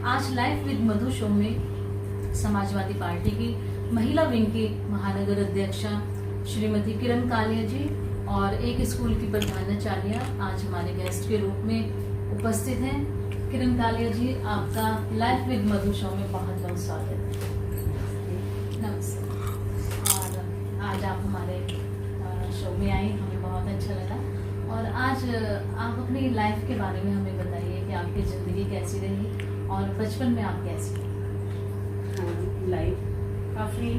आज life with Madhu show में Samajwadi party की महिला विंग की महानगर अध्यक्षा श्रीमती किरण कालिया जी और एक स्कूल की प्रधानाचार्य आज हमारे गेस्ट के रूप में उपस्थित हैं। किरण कालिया जी, आपका लाइफ विद मधु शो में बहुत बहुत स्वागत है। नमस्ते। और आज आप हमारे शो में आई, हमें बहुत अच्छा लगा। और आज आप अपनी लाइफ के बारे में हमें बताइए कि आपकी ज़िंदगी कैसी रही और बचपन में आप कैसी थी? लाइफ काफ़ी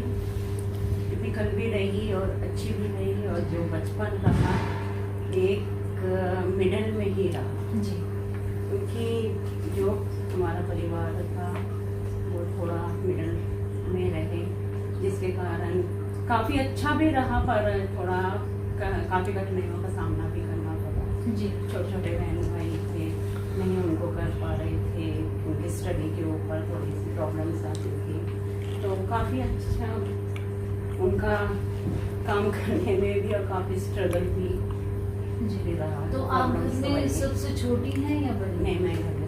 टिपिकल भी रही और अच्छी भी रही, और जो बचपन रहा एक मिडल में ही रहा जी। क्योंकि जो हमारा परिवार था वो थोड़ा मिडल में रहे, जिसके कारण काफ़ी अच्छा भी रहा पर थोड़ा काफ़ी कठिनाइयों का सामना भी करना पड़ा। जी। छोटे छोटे बहन भाई थे, नहीं उनको कर पा रहे थे, उनकी स्टडी के ऊपर थोड़ी सी प्रॉब्लम्स आती थी, तो काफ़ी अच्छा उनका काम करने में भी और काफ़ी स्ट्रगल भी जी रहा। तो आप घर में सबसे छोटी हैं या बड़ी? नहीं, मैं घर में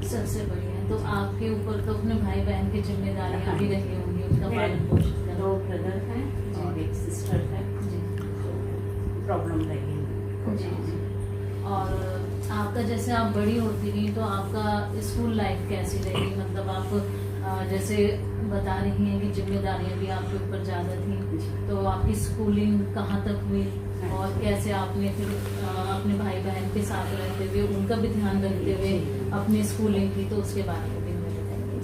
सबसे बड़ी हैं। तो आपके ऊपर तो अपने भाई बहन की जिम्मेदारियां भी रही होंगी, उनका पालन पोषण करना। 2 ब्रदर हैं और एक सिस्टर है, तो प्रॉब्लम रही। जी जी। और आपका जैसे आप बड़ी होती रही तो आपका स्कूल लाइफ कैसी रही? मतलब आप जैसे बता रही हैं कि जिम्मेदारियां भी आपके ऊपर ज़्यादा थी, तो आपकी स्कूलिंग कहाँ तक हुई और कैसे आपने फिर अपने भाई बहन के साथ रहते हुए उनका भी ध्यान रखते हुए अपनी स्कूलिंग की, तो उसके बारे में भी हमें बताइए।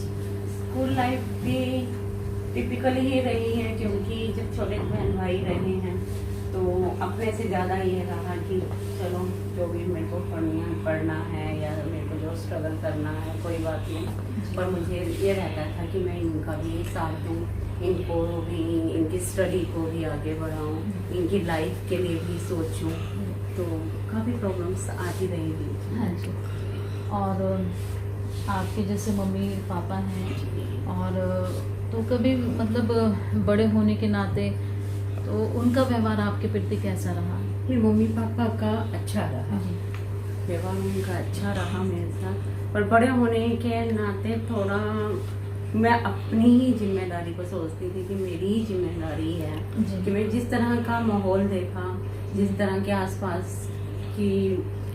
स्कूल लाइफ भी टिपिकल ही रही है, क्योंकि जब छोटे बहन भाई रहे हैं तो अपने से ज़्यादा ये रहा कि चलो जो भी मेरे को पढ़ना है या मेरे को जो स्ट्रगल करना है कोई बात नहीं, पर मुझे ये रहता था कि मैं इनका भी साथ दूँ, इनको भी, इनकी स्टडी को भी आगे बढ़ाऊँ, इनकी लाइफ के लिए भी सोचूँ, तो काफ़ी प्रॉब्लम्स आती रहेंगी। हाँ जी। और आपके जैसे मम्मी पापा हैं, और तो कभी मतलब बड़े होने के नाते तो उनका व्यवहार आपके प्रति कैसा रहा? मेरे मम्मी पापा का अच्छा रहा, जी। व्यवहार उनका अच्छा रहा मेरे साथ, पर बड़े होने के नाते थोड़ा मैं अपनी ही जिम्मेदारी को सोचती थी कि मेरी ही जिम्मेदारी है कि मैं जिस तरह का माहौल देखा, जिस तरह के आसपास की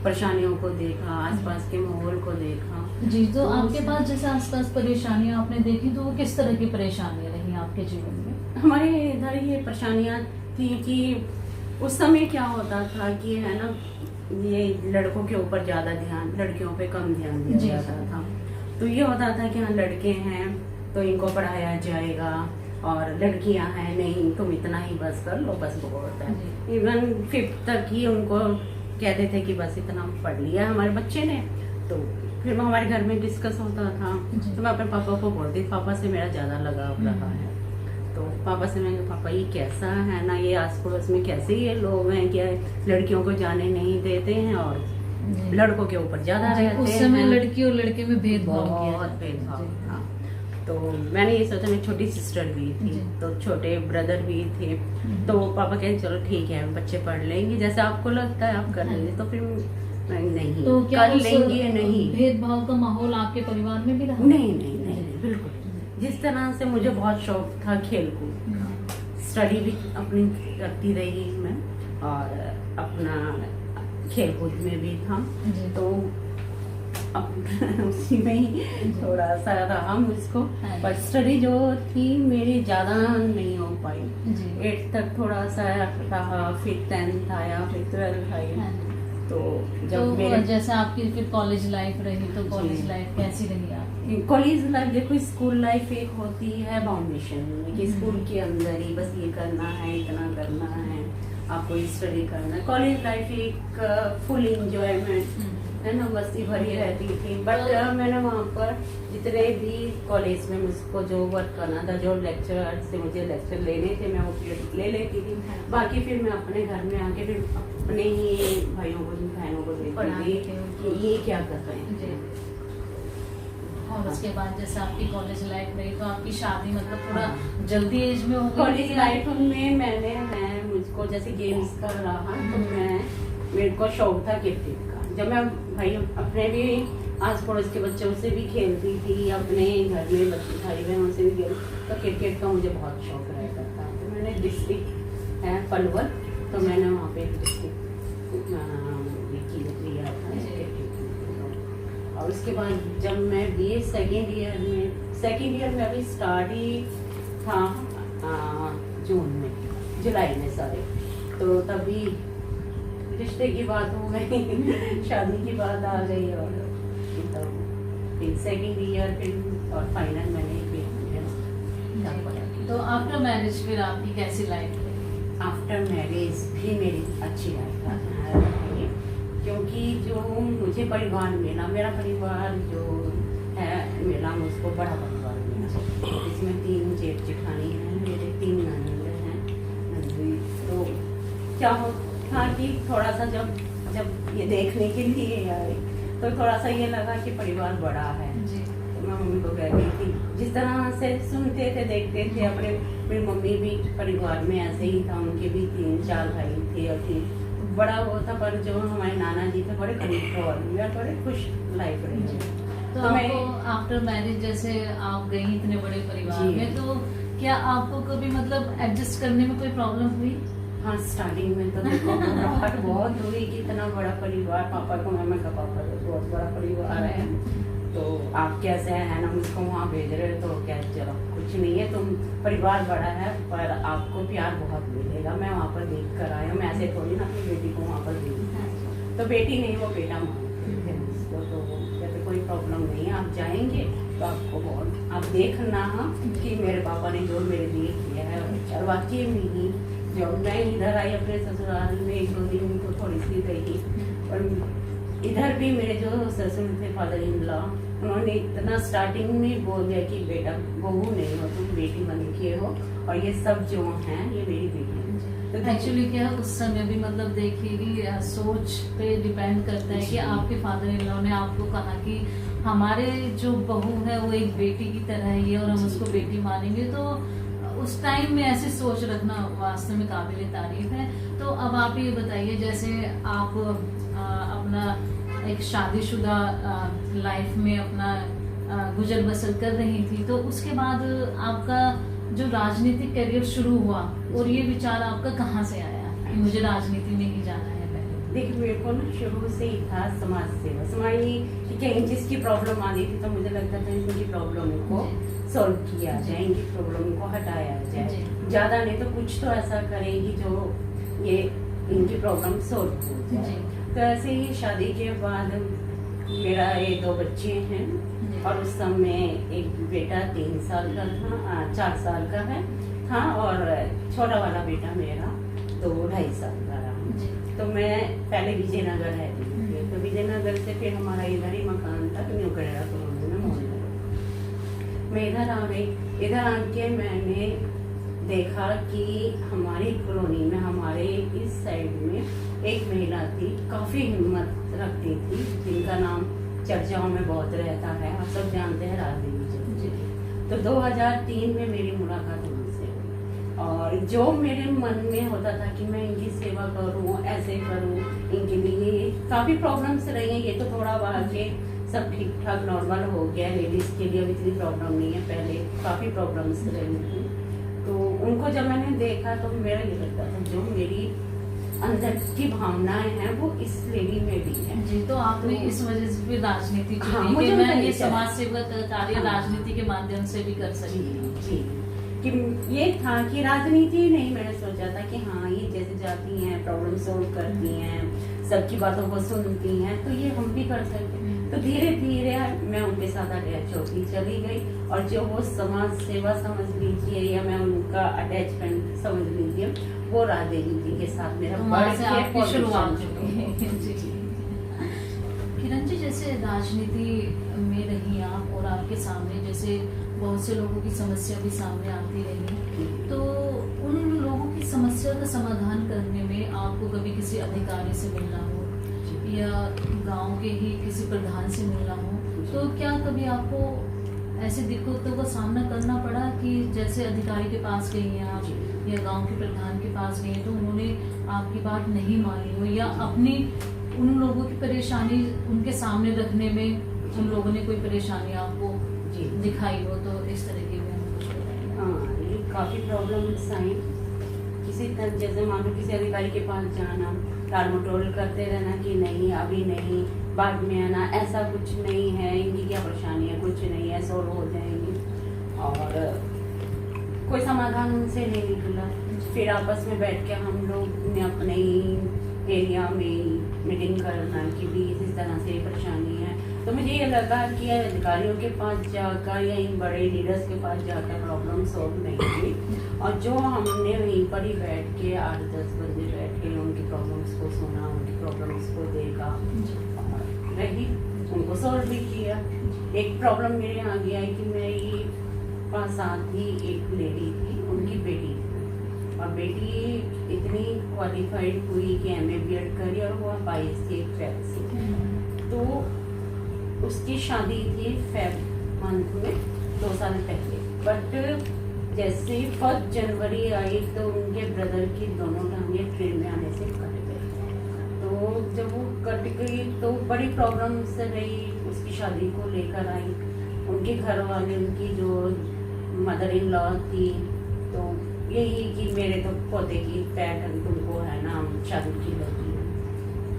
परेशानियों को देखा, आसपास के माहौल को देखा। जी। तो आपके पास जैसे आसपास परेशानियां आपने देखी, तो वो किस तरह की परेशानियां रही आपके जीवन में? हमारे इधर ये परेशानियां थी कि उस समय क्या होता था कि है ना, ये लड़कों के ऊपर ज्यादा ध्यान, लड़कियों पे कम ध्यान दिया जाता था। तो ये होता था कि हाँ लड़के हैं तो इनको पढ़ाया जाएगा, और लड़कियां हैं नहीं तुम इतना ही बस कर लो, बस बहुत है। इवन 5th तक ही उनको कहते थे कि बस इतना पढ़ लिया हमारे बच्चे ने। तो फिर हमारे घर में डिस्कस होता था, तो मैं अपने पापा को बोलती, पापा से मेरा ज्यादा लगाव रहा है। तो पापा से मैं, पापा ये कैसा है ना, ये आस पड़ोस में कैसे ये लोग हैं कि लड़कियों को जाने नहीं देते हैं और लड़कों के ऊपर ज्यादा रहते हैं। उस समय लड़की और लड़के में भेदभाव, बहुत भेदभाव था। तो मैंने ये सोचा, मेरी छोटी सिस्टर भी थी तो छोटे ब्रदर भी थे, तो पापा कहते चलो ठीक है बच्चे पढ़ लेंगे, जैसे आपको लगता है आप कर लेंगे। तो फिर नहीं, तो क्या कर लेंगे नहीं। भेदभाव का माहौल आपके परिवार में भी रहा? नहीं, बिल्कुल। जिस तरह से मुझे बहुत शौक था खेल कूद, स्टडी भी अपनी करती रही मैं, और अपना खेल कूद में भी था, तो उसी में ही थोड़ा सा रहा मुझको। पर स्टडी जो थी मेरी ज़्यादा नहीं हो पाई। 8th तक थोड़ा सा रहा, फिर 10th आया, फिर 12th आई। तो जब मेरे जैसे आपकी फिर कॉलेज लाइफ रही, तो कॉलेज लाइफ कैसी रही आपकी? कॉलेज लाइफ देखो, स्कूल लाइफ एक होती है बाउंडेशन कि स्कूल के अंदर ही बस ये करना है, इतना करना है, आपको स्टडी करना है। कॉलेज लाइफ एक फुल इंजॉयमेंट है ना, मस्ती भरी रहती थी। बट मैंने वहाँ पर जितने भी कॉलेज में मुझको जो वर्क करना था, जो लेक्चर से मुझे लेक्चर लेने थे, मैं वो ले लेती थी। बाकी फिर मैं अपने घर में आके फिर अपने ही भाइयों को बहनों को देखती थी कि ये क्या कर रहे हैं। और उसके बाद जैसे आपकी कॉलेज लाइफ रही, तो आपकी शादी मतलब थोड़ा जल्दी एज में हो गई? कॉलेज लाइफ में मैं मुझको जैसे गेम्स का रहा, तो मेरे को शौक था क्रिकेट का। जब मैं भाई अपने भी आस पड़ोस के बच्चों से भी खेलती थी, अपने घर में भाई बहनों से भी खेलती। तो क्रिकेट का मुझे बहुत शौक रहता था। तो मैंने डिस्ट्रिक्ट है पलवल, तो मैंने वहाँ पे डिस्ट्रिक्ट लिया था क्रिकेट। और उसके बाद जब मैं BA सेकेंड ईयर में अभी स्टार्ट ही था जुलाई में सारे, तो तभी रिश्ते की बात हो गई शादी की बात आ गई, और फिर सेकेंड ईयर फिर और फाइनल मैंने तो आफ्टर मैरिज फिर आपकी कैसी लाइफ रही? आफ्टर मैरिज भी मेरी अच्छी लाइफ रही, क्योंकि जो मुझे परिवार मिला, मेरा परिवार जो है मिला मुझको बड़ा परिवार मिला, इसमें 3 जेठ जेठानी हैं, मेरे 3 ननद हैं। तो क्या हो था कि थोड़ा सा जब ये देखने के लिए आए तो थोड़ा सा ये लगा कि परिवार बड़ा है। जी। तो मैं मम्मी को कहती थी, जिस तरह से सुनते थे देखते थे अपने, मेरी मम्मी भी परिवार में ऐसे ही था, उनके भी 3-4 भाई थे और थी, बड़ा वो था। पर जो हमारे नाना जी थे बड़े करीब थे और बड़े खुश लाइफ रही। तो आपको आफ्टर मैरिज जैसे आप गई इतने बड़े परिवार में, तो क्या आपको कभी मतलब एडजस्ट करने में कोई प्रॉब्लम हुई? हाँ, स्टार्टिंग में तो देखो घबराहट बहुत हुई कि इतना बड़ा परिवार, पापा को मैं कहा पापा तो बहुत बड़ा परिवार है, तो आप कैसे है ना मुझको वहाँ भेज रहे हो, तो क्या चलो कुछ नहीं है, तुम परिवार बड़ा है पर आपको प्यार बहुत मिलेगा, मैं वहाँ पर देख कर आया, मैं ऐसे थोड़ी ना अपनी बेटी को वहाँ पर भेजी, तो बेटी नहीं वो बेटा मानते थे उसको, तो कहते कोई प्रॉब्लम नहीं है, आप जाएंगे तो आपको बहुत आप देखना कि मेरे पापा ने जो मेरे लिए किया है। और वाकई में जब मैं इधर आई अपने ससुराल में 1-2 दिन तो थोड़ी सी रही, और इधर भी मेरे जो ससुर थे फादर इन लॉ, उन्होंने इतना स्टार्टिंग में बोल दिया कि बेटा बहू नहीं हो तुम, बेटी बन के हो, और ये सब जो हैं ये मेरी बेटी है। तो एक्चुअली क्या है उस समय भी मतलब देखिए कि सोच पे डिपेंड करता है कि आपके फादर इन लॉ ने आपको कहा कि हमारे जो बहू है वो एक बेटी की तरह ही है और हम उसको बेटी मानेंगे, तो उस टाइम में ऐसी सोच रखना वास्तव में काबिल तारीफ है। तो अब आप ये बताइए, जैसे आप अपना एक शादीशुदा लाइफ में अपना गुजर बसर कर रही थी, तो उसके बाद आपका जो राजनीतिक करियर शुरू हुआ और ये विचार आपका कहाँ से आया कि मुझे राजनीति में ही जाना है? पहले देखिए मेरे को ना शुरू से ही था समाज सेवा, समाज कहीं जिसकी प्रॉब्लम आ रही थी तो मुझे लगता था इनकी प्रॉब्लम को सॉल्व किया जाए, इनकी प्रॉब्लम को हटाया जाए, ज्यादा नहीं तो कुछ तो ऐसा करेंगी जो ये इनकी प्रॉब्लम सॉल्व हो जाए। तो ऐसे ही शादी के बाद मेरा ये 2 बच्चे हैं, और उस समय एक बेटा 3 साल का था, 4 साल का है था, और छोटा वाला बेटा मेरा 2-2.5 साल का रहा। तो मैं पहले विजयनगर रहती थी, तो विजयनगर से फिर हमारा इधर ही मकान था न्यू करेड़ा कॉलोनी में मोहल्ला। मैं इधर आ गई, इधर आके मैंने देखा कि हमारी कॉलोनी में हमारे इस साइड में एक महिला थी, काफी हिम्मत रखती थी, जिनका नाम चर्चाओं में बहुत रहता है, आप सब जानते हैं, राजदेवी जी। तो 2003 में मेरी मुलाकात उनसे हुई, और जो मेरे मन में होता था कि मैं इनकी सेवा करूं, ऐसे करूं, इनके लिए काफी प्रॉब्लम्स रही हैं, ये तो थोड़ा आगे सब ठीक ठाक नॉर्मल हो गया, लेडीज के लिए इतनी प्रॉब्लम नहीं है, पहले काफी प्रॉब्लम्स रही थी। तो उनको जब मैंने देखा तो मेरा ये लगता था जो मेरी अंदर की भावनाएं हैं वो इस लेडी में भी है। जी, तो आपने इस वजह से फिर राजनीति चुनी? हाँ, कि मुझे मैं ये चला। समाज सेवक कार्य राजनीति के माध्यम से भी कर सकती हूँ। जी, कि ये था कि राजनीति नहीं, मैंने सोचा था कि हाँ ये जैसे जाती हैं प्रॉब्लम सोल्व करती हैं, सबकी बातों को सुनती हैं, तो ये हम भी कर सकते हैं। तो धीरे धीरे मैं उनके साथ अटैच होती चली गई, और जो वो समाज सेवा समझ लीजिए या मैं उनका अटैचमेंट समझ लीजिए, वो राजदेवी जी के साथ मेरा आपकी शुरुआत हुई। किरण जी, जैसे राजनीति में रही आप और आपके सामने जैसे बहुत से लोगों की समस्या भी सामने आती रही, तो उन लोगों की समस्या का समाधान करने में आपको कभी किसी अधिकारी से मिलना हो या गांव के ही किसी प्रधान से मिलना हो, तो क्या कभी आपको ऐसी दिक्कतों का सामना करना पड़ा कि जैसे अधिकारी के पास गई हैं आप या गांव के प्रधान के पास गई हैं तो उन्होंने आपकी बात नहीं मानी हो, या अपनी उन लोगों की परेशानी उनके सामने रखने में उन लोगों ने कोई परेशानी आपको जी दिखाई हो तो इस तरह की भी हमें कुछ बताइए। हाँ, ये काफ़ी प्रॉब्लम्स आई। किसी तरह जैसे मान लो किसी अधिकारी के पास जाना, टाल मटोल करते रहना कि नहीं अभी नहीं, बाद में आना, ऐसा कुछ नहीं है, इनकी क्या परेशानी है, कुछ नहीं है, सॉल्व हो जाएंगी। और कोई समाधान उनसे नहीं निकला। फिर आपस में बैठ के हम लोग ने अपने ही एरिया में मीटिंग करना कि भी इस तरह से परेशानी है। तो मुझे ये लगा कि अधिकारियों के पास जाकर या इन बड़े लीडर्स के पास जाकर प्रॉब्लम सॉल्व नहीं हुई, और जो हमने वहीं पर ही बैठ के 8-10 बजे बैठ के उनकी प्रॉब्लम्स को सुना, उनकी प्रॉब्लम्स को देखा और रही, उनको सॉल्व भी किया। एक प्रॉब्लम मेरे यहाँ गया है कि मेरी पास साथ ही एक लेडी थी, उनकी बेटी थी, और बेटी इतनी क्वालिफाइड हुई कि MA BEd करी और वो 22 से 12 से, तो उसकी शादी थी फेब मंथ में 2 साल पहले। बट जैसे 1 जनवरी आई तो उनके ब्रदर की दोनों टांगे ट्रेन में आने से कट गई। तो जब वो कट गई तो बड़ी प्रॉब्लम्स रही, उसकी शादी को लेकर आई। उनके घर वाले, उनकी जो मदर इन लॉ थी, तो यही कि मेरे तो पोते की पैटर्न तुमको है ना शादी की लगी है।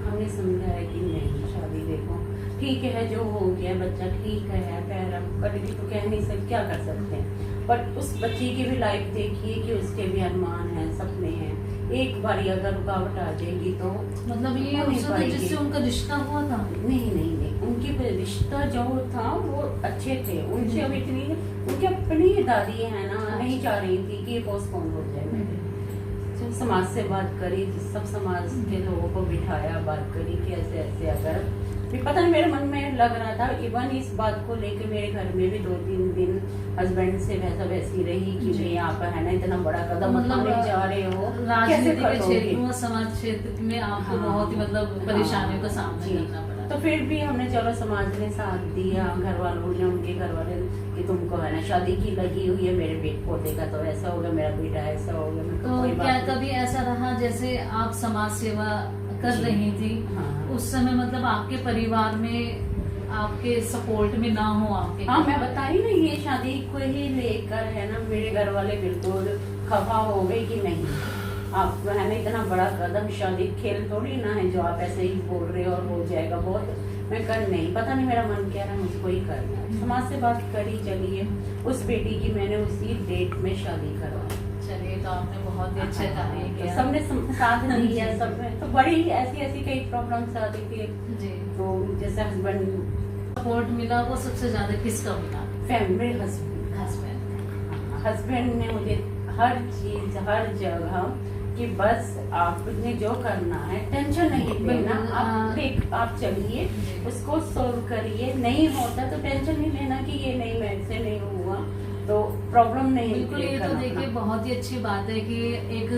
हमने समझाया कि नहीं, शादी देखो ठीक है, जो हो गया बच्चा ठीक है, पैर अब कट गई तो कह नहीं सकते, क्या कर सकते हैं। बट उस बच्चे की भी लाइफ देखिए कि उसके भी अरमान हैं, सपने हैं। एक बारी अगर रुकावट आ जाएगी तो मतलब ये हो नहीं उससे पाएगी। जिससे उनका रिश्ता हुआ था? नहीं नहीं नहीं, उनकी रिश्ता जो था वो अच्छे थे, उनसे अब इतनी, उनकी अपनी दादी है ना, नहीं चाह रही थी कि ये पोस्टपोन हो जाए। तो समाज से बात करी, सब समाज के लोगों को बिठाया, बात करी कि ऐसे ऐसे अगर फिर पता नहीं मेरे मन में लग रहा था। इवन इस बात को लेके मेरे घर में भी 2-3 दिन हस्बैंड से वैसी रही कि भाई आप है ना इतना बड़ा कदम उठाने जा रहे हो, कैसे राजनीति के करोगे? क्षेत्र में, समाज क्षेत्र में आपको हाँ, बहुत ही मतलब परेशानियों का सामना जी। करना पड़ा। तो फिर भी हमने चलो समाज ने साथ दिया, घर वालों ने, उनके घर वाले कि तुमको है ना शादी की लगी हुई है, मेरे बेटे पोते का तो ऐसा होगा, मेरा बेटा ऐसा होगा। मैं तो कोई क्या बात नहीं। कभी ऐसा रहा जैसे आप समाज सेवा कर जी। रही थी हाँ। उस समय मतलब आपके परिवार में आपके सपोर्ट में ना हो आपके? हाँ, मैं बताई ना, ये शादी को ही लेकर है ना मेरे घर वाले बिल्कुल खफा हो गए कि नहीं, आप है ना इतना बड़ा कदम, शादी खेल थोड़ी ना है जो आप ऐसे ही बोल रहे हो और हो जाएगा बहुत। मैं कर नहीं, पता नहीं मेरा मन कह रहा है मुझको ही करना है। समाज से बात करी, चलिए उस बेटी की मैंने उसी डेट में शादी करवाई। चलिए, तो आपने बहुत ही अच्छा कार्य तो किया। सबने साथ दिया, सब में तो बड़ी ऐसी कई प्रॉब्लम्स आती थी। जी। तो जैसे हस्बैंड सपोर्ट मिला वो सबसे ज्यादा किसका मिला? Family husband. हस्बैंड ने मुझे हर चीज, हर जगह कि बस आपने जो करना है टेंशन नहीं लेना, आप चलिए उसको सोल्व करिए, नहीं होता तो टेंशन नहीं लेना कि ये नहीं, मेरे से नहीं हुआ तो प्रॉब्लम नहीं। बिल्कुल, ये तो देखिए बहुत ही अच्छी बात है कि एक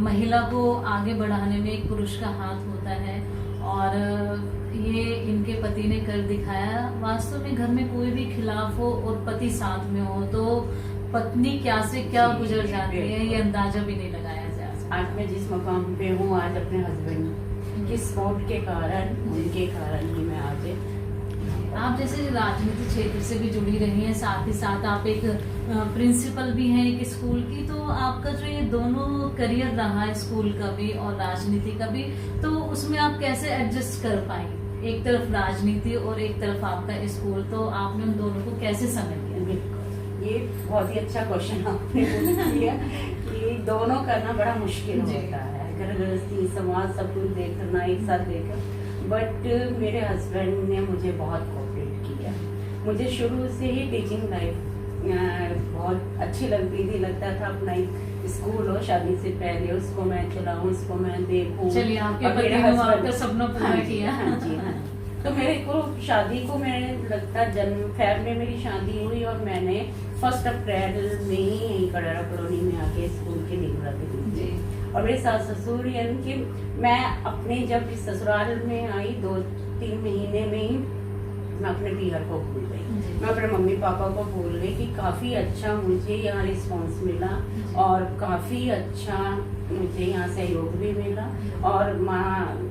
महिला को आगे बढ़ाने में एक पुरुष का हाथ होता है, और ये इनके पति ने कर दिखाया। वास्तव में घर में कोई भी खिलाफ हो और पति साथ में हो तो पत्नी क्या से क्या गुजर जाती है, ये अंदाजा भी नहीं लगाया जा सकता। आज मैं जिस मकाम पे हूँ, आज अपने हस्बैंड की सपोर्ट के कारण, उनके कारण ही मैं आज। आप जैसे राजनीतिक क्षेत्र से भी जुड़ी रही हैं, साथ ही साथ आप एक प्रिंसिपल भी हैं एक स्कूल की, तो आपका जो ये दोनों करियर रहा है, स्कूल का भी और राजनीति का भी, तो उसमें आप कैसे एडजस्ट कर पाई? एक तरफ राजनीति और एक तरफ आपका स्कूल, तो आपने उन दोनों को कैसे समय दिया? ये बहुत ही अच्छा क्वेश्चन आपने किया कि दोनों करना बड़ा मुश्किल होता है, घर गृहस्थी, समाज, सब कुछ देखना एक साथ देखकर। बट मेरे हस्बैंड ने मुझे बहुत कोऑपरेट किया। मुझे शुरू से ही टीचिंग लाइफ बहुत अच्छी लगती थी, लगता था अपना एक स्कूल हो, शादी से पहले उसको मैं चलाऊं, उसको मैं देखूं। चलिए, आपके पति ने आपका सपना पूरा किया। हाँ जी, हाँ। तो मेरे को शादी को मैंने लगता फेब में मेरी शादी हुई और मैंने 1 अप्रैल में ही यहीं कड़ारा कॉलोनी में आके स्कूल की नींव रख दी। और मेरे सास ससुर, यानी कि मैं अपने जब ससुराल में आई 2-3 महीने में ही मैं अपने पीहर को भूल गई, मैं अपने मम्मी पापा को भूल गई कि काफ़ी अच्छा मुझे यहाँ रिस्पॉन्स मिला और काफ़ी अच्छा मुझे यहाँ सहयोग भी मिला। और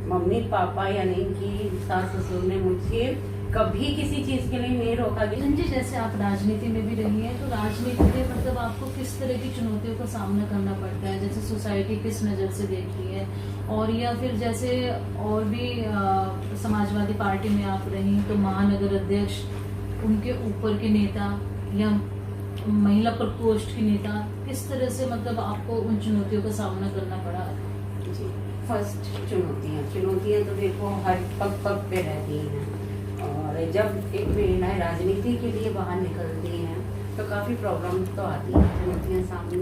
मम्मी पापा यानी कि सास ससुर ने मुझे कभी किसी चीज के लिए नहीं रोका गया। जी, जैसे आप राजनीति में भी रही हैं, तो राजनीति में मतलब आपको किस तरह की चुनौतियों का सामना करना पड़ता है? जैसे सोसाइटी किस नज़र से देखती है, और या फिर जैसे और भी समाजवादी पार्टी में आप रही तो महानगर अध्यक्ष, उनके ऊपर के नेता या महिला प्रकोष्ठ की नेता, किस तरह से मतलब आपको उन चुनौतियों का सामना करना पड़ा? जी, फर्स्ट चुनौतियाँ तो देखो हर पग पग पे रहती हैं, और जब एक महिलाएं राजनीति के लिए बाहर निकलती हैं तो काफ़ी प्रॉब्लम तो आती है। चुनौतियाँ सामने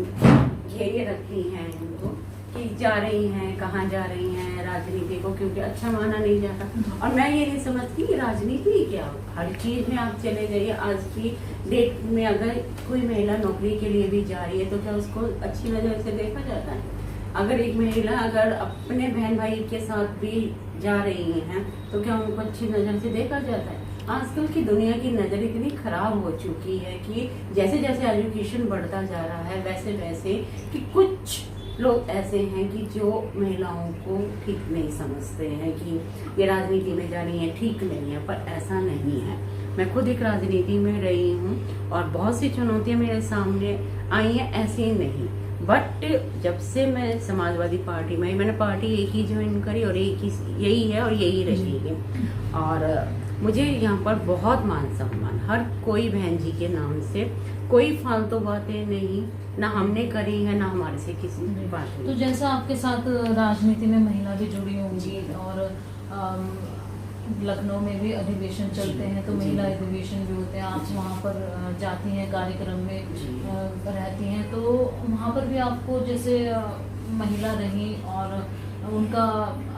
घेरे रखती हैं इनको कि जा रही हैं, कहाँ जा रही हैं राजनीति को, क्योंकि अच्छा माना नहीं जाता। और मैं ये नहीं समझती कि राजनीति क्या, हर चीज़ में आप चले जाइए। आज की डेट में अगर कोई महिला नौकरी के लिए भी जा रही है तो क्या उसको अच्छी नज़र से देखा जाता है? अगर एक महिला अगर अपने बहन भाई के साथ भी जा रही हैं तो क्या उनको अच्छी नज़र से देखा जाता है? आजकल की दुनिया की नज़र इतनी खराब हो चुकी है कि जैसे जैसे एजुकेशन बढ़ता जा रहा है वैसे वैसे कि कुछ लोग ऐसे हैं कि जो महिलाओं को ठीक नहीं समझते हैं कि ये राजनीति में जा रही है ठीक नहीं है, पर ऐसा नहीं है। मैं खुद एक राजनीति में रही हूँ और बहुत सी चुनौतियाँ मेरे सामने आई हैं, ऐसे ही नहीं। बट जब से मैं समाजवादी पार्टी में आई, मैंने पार्टी एक ही ज्वाइन करी और एक ही यही है और यही रहेगी। और मुझे यहाँ पर बहुत मान सम्मान, हर कोई बहन जी के नाम से, कोई फालतू बातें नहीं, ना हमने करी है ना हमारे से किसी ने बात। तो जैसा आपके साथ राजनीति में महिला भी जुड़ी होंगी और लखनऊ में भी अधिवेशन चलते हैं तो महिला अधिवेशन भी होते हैं, आप वहाँ पर जाती हैं, कार्यक्रम में रहती हैं, तो वहाँ पर भी आपको जैसे महिला रही और उनका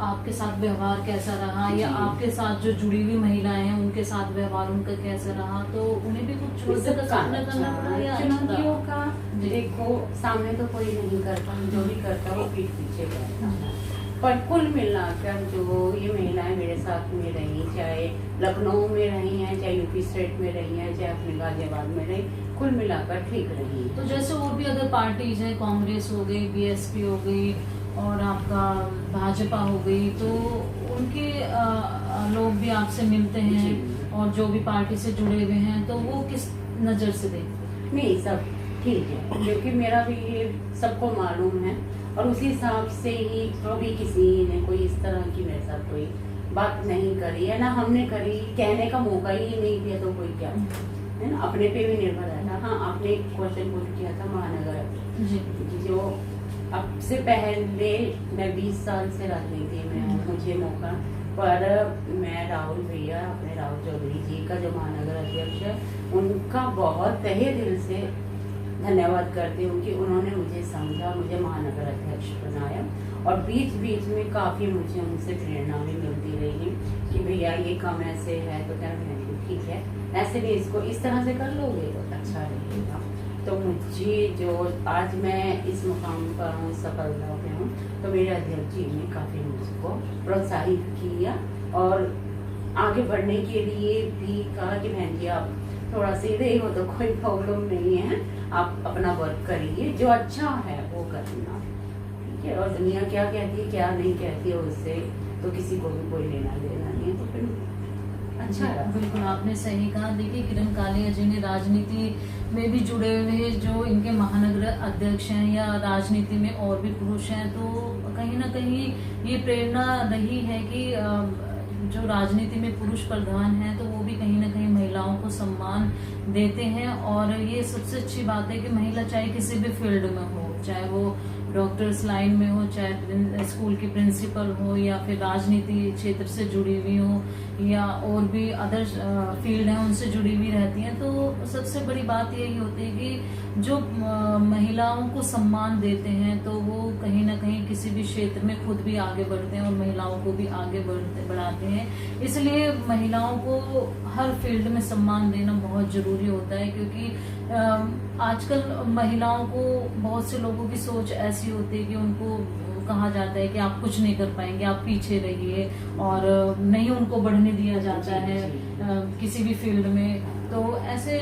आपके साथ व्यवहार कैसा रहा, या आपके साथ जो जुड़ी हुई महिलाएं हैं उनके साथ व्यवहार उनका कैसा रहा, तो उन्हें भी कुछ चुनौतियों का सामना करना पड़ा? या चुनौतियों का देखो सामने तो कोई नहीं करता, जो भी करता वो पीठ पीछे करता है। पर कुल मिलाकर जो ये महिलाएं मेरे साथ में रही, चाहे लखनऊ में रही हैं, चाहे यूपी स्टेट में रही हैं, चाहे अपने गाजियाबाद में रही, कुल मिलाकर ठीक रही। तो जैसे और भी अगर पार्टीज है, कांग्रेस हो गई, बीएसपी हो गई और आपका भाजपा हो गई, तो उनके लोग भी आपसे मिलते हैं और जो भी पार्टी से जुड़े हुए हैं तो वो किस नज़र से देखते हैं? नहीं, सब ठीक है, क्योंकि मेरा भी ये सबको मालूम है और उसी हिसाब से ही कभी किसी ने कोई इस तरह की मेरे साथ कोई बात नहीं करी है, ना हमने करी, कहने का मौका ही नहीं दिया, तो कोई क्या है ना, अपने पे भी निर्भर रहता। हाँ, आपने एक क्वेश्चन पूछ किया था महानगर जो अब से पहले मैं 20 साल से राजनीति में हूँ, मुझे मौका पर मैं राहुल भैया, अपने राहुल चौधरी जी का जो महानगर अध्यक्ष है, उनका बहुत तहे दिल से धन्यवाद करती हूँ कि उन्होंने मुझे समझा, मुझे महानगर अध्यक्ष बनाया। और बीच बीच में काफ़ी मुझे उनसे प्रेरणा भी मिलती रही कि भैया ये काम ऐसे है तो क्या मैं ठीक है, ऐसे नहीं, इसको इस तरह से कर लोगे तो अच्छा रहेगा। तो मुझे जो आज मैं इस मुकाम पर हूँ, सफलता पे हूँ, तो मेरे अध्यक्ष जी ने काफ़ी मुझको प्रोत्साहित किया और आगे बढ़ने के लिए भी कहा कि बहन जी आप थोड़ा सीधे ही हो तो कोई प्रॉब्लम नहीं है, आप अपना वर्क करिए, जो अच्छा है वो करना, ठीक है। और दुनिया क्या कहती है क्या नहीं कहती है उससे तो किसी को भी कोई लेना देना नहीं है, तो फिर अच्छा है। बिल्कुल आपने सही कहा। देखिए किरण कालिया जी ने राजनीति में भी जुड़े हुए जो इनके महानगर अध्यक्ष हैं या राजनीति में और भी पुरुष हैं, तो कहीं ना कहीं ये प्रेरणा रही है कि जो राजनीति में पुरुष प्रधान हैं तो वो भी कहीं ना कहीं महिलाओं को सम्मान देते हैं। और ये सबसे अच्छी बात है कि महिला चाहे किसी भी फील्ड में हो, चाहे वो डॉक्टर्स लाइन में हो, चाहे स्कूल की प्रिंसिपल हो, या फिर राजनीति क्षेत्र से जुड़ी हुई हो, या और भी अदर फील्ड हैं उनसे जुड़ी हुई रहती हैं। तो सबसे बड़ी बात यही होती है कि जो महिलाओं को सम्मान देते हैं तो वो कहीं ना कहीं किसी भी क्षेत्र में खुद भी आगे बढ़ते हैं और महिलाओं को भी आगे बढ़ाते हैं। इसलिए महिलाओं को हर फील्ड में सम्मान देना बहुत जरूरी होता है, क्योंकि आजकल महिलाओं को बहुत से लोगों की सोच ऐसी होती है कि उनको कहा जाता है कि आप कुछ नहीं कर पाएंगे, आप पीछे रहिए, और नहीं उनको बढ़ने दिया जाता है किसी भी फील्ड में। तो ऐसे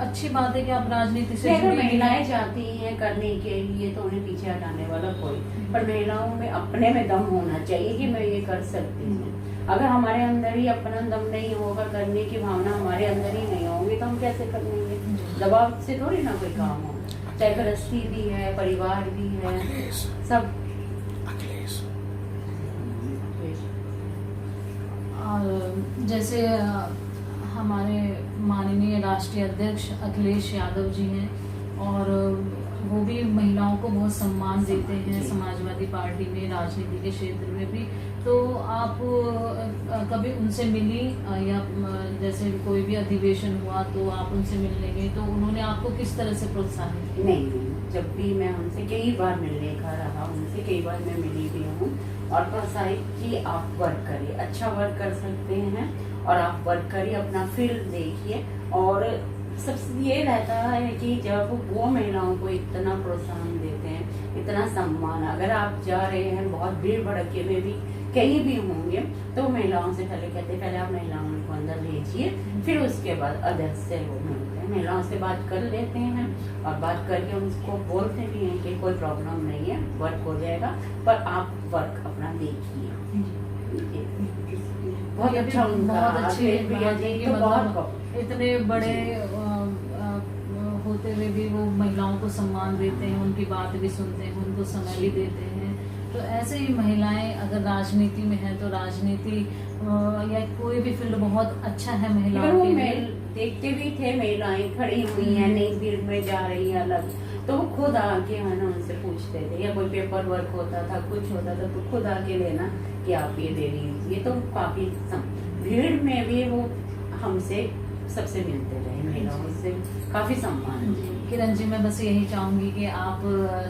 अच्छी बात है कि आप राजनीति से अगर महिलाएं चाहती हैं करने के लिए तो उन्हें पीछे हटाने वाला कोई, पर महिलाओं में अपने में दम होना चाहिए कि मैं ये कर सकती हूँ। अगर हमारे अंदर ही अपना दम नहीं होगा, करने की भावना हमारे अंदर ही नहीं होगी, तो हम कैसे कर लेंगे? दबाव से थोड़ी ना कोई काम हो, चाहे गृहस्थी भी है, परिवार भी है, सब। और जैसे हमारे माननीय राष्ट्रीय अध्यक्ष अखिलेश यादव जी हैं, और वो भी महिलाओं को बहुत सम्मान देते हैं समाजवादी पार्टी में, राजनीति के क्षेत्र में भी। तो आप कभी उनसे मिली या जैसे कोई भी अधिवेशन हुआ तो आप उनसे मिलने गए, तो उन्होंने आपको किस तरह से प्रोत्साहित किया? नहीं, जब भी मैं उनसे कई बार मिलने का रहा, उनसे कई बार मैं मिली भी हूँ, और प्रोत्साहित कि आप वर्क करिए, अच्छा वर्क कर सकते हैं, और आप वर्क करिए, अपना फील्ड देखिए। और सबसे ये रहता है कि जब वो महिलाओं को इतना प्रोत्साहन देते हैं, इतना सम्मान, अगर आप जा रहे हैं बहुत भीड़ भड़के में भी कहीं भी होंगे, तो महिलाओं से पहले कहते हैं पहले आप महिलाओं को अंदर भेजिए, फिर उसके बाद अध्यक्ष से वो मिलते हैं, महिलाओं से बात कर लेते हैं, और बात करके उनको बोलते भी हैं कि कोई प्रॉब्लम नहीं है, वर्क हो जाएगा, पर आप वर्क अपना देखिए। बहुत अच्छा, बहुत अच्छी बात है कि तो मतलब इतने बड़े होते हुए भी वो महिलाओं को सम्मान देते हैं, उनकी बात भी सुनते हैं, उनको समय भी देते हैं। तो ऐसे ही महिलाएं अगर राजनीति में है तो राजनीति या कोई भी फील्ड बहुत अच्छा है महिलाओं के लिए। देखते भी थे महिलाएं खड़ी हुई हैं, नई भीड़ में जा रही है अलग, तो वो खुद आके है ना उनसे पूछते थे, या कोई पेपर वर्क होता था, कुछ होता था, तो खुद आके लेना कि आप ये दे दीजिए। तो काफी भीड़ में भी वो हमसे सबसे मिलते रहे, महिलाओं से काफी सम्मान। किरण जी, मैं बस यही चाहूंगी कि आप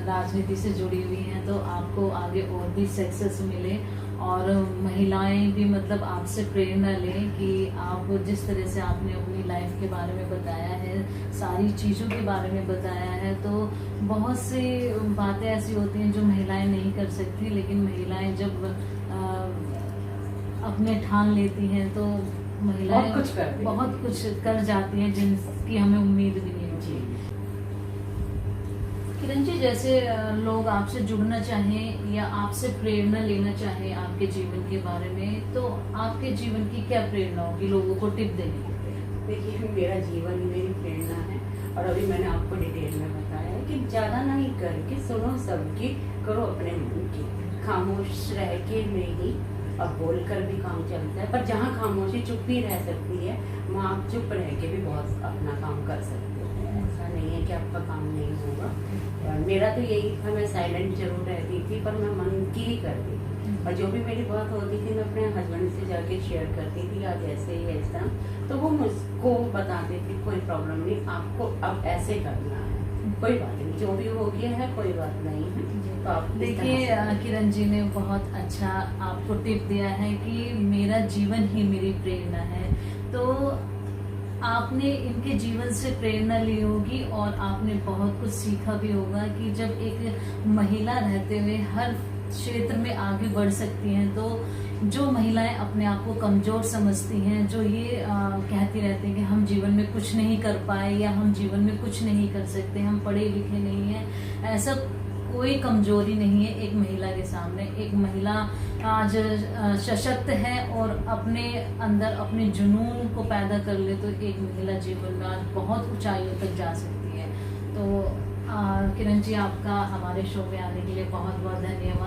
राजनीति से जुड़ी हुई हैं तो आपको आगे और भी सक्सेस मिले, और महिलाएं भी मतलब आपसे प्रेरणा लें कि आप जिस तरह से आपने अपनी लाइफ के बारे में बताया है, सारी चीज़ों के बारे में बताया है, तो बहुत सी बातें ऐसी होती हैं जो महिलाएं नहीं कर सकती, लेकिन महिलाएं जब अपने ठान लेती हैं तो महिलाएं बहुत कुछ कर जाती हैं जिनकी हमें उम्मीद भी नहीं होती। किरण जी, जैसे लोग आपसे जुड़ना चाहें या आपसे प्रेरणा लेना चाहें आपके जीवन के बारे में, तो आपके जीवन की क्या प्रेरणा होगी लोगों को टिप देने के लिए? देखिए, मेरा जीवन ही मेरी प्रेरणा है, और अभी मैंने आपको डिटेल में बताया है कि ज्यादा नहीं करके सुनो सबकी, करो अपने मन की, खामोश रह के नहीं, अब बोलकर भी काम चलता है, पर जहाँ खामोशी चुप्पी रह सकती है वहाँ आप चुप रह के भी बहुत अपना काम कर सकते हैं। ऐसा नहीं है कि आपका काम नहीं होगा। और मेरा तो यही था, मैं साइलेंट जरूर रहती थी, पर मैं मन की ही करती थी, और जो भी मेरी बात होती थी मैं अपने हस्बैंड से जाके शेयर करती थी, आज ऐसे ही ऐसा, तो वो मुझको बताते थे कोई प्रॉब्लम नहीं, आपको अब ऐसे करना है, कोई बात नहीं, जो भी हो गया है कोई बात नहीं है। तो आप देखिए, किरण जी ने बहुत अच्छा आपको टिप दिया है कि मेरा जीवन ही मेरी प्रेरणा है। तो आपने इनके जीवन से प्रेरणा ली होगी, और आपने बहुत कुछ सीखा भी होगा कि जब एक महिला रहते हुए हर क्षेत्र में आगे बढ़ सकती हैं, तो जो महिलाएं अपने आप को कमजोर समझती हैं, जो ये कहती रहती हैं कि हम जीवन में कुछ नहीं कर पाए या हम जीवन में कुछ नहीं कर सकते, हम पढ़े लिखे नहीं हैं, ऐसा कोई कमजोरी नहीं है एक महिला के सामने। एक महिला आज सशक्त है और अपने अंदर अपने जुनून को पैदा कर ले तो एक महिला जीवन में आज बहुत ऊंचाइयों तक जा सकती है। तो किरण जी, आपका हमारे शो में आने के लिए बहुत बहुत धन्यवाद।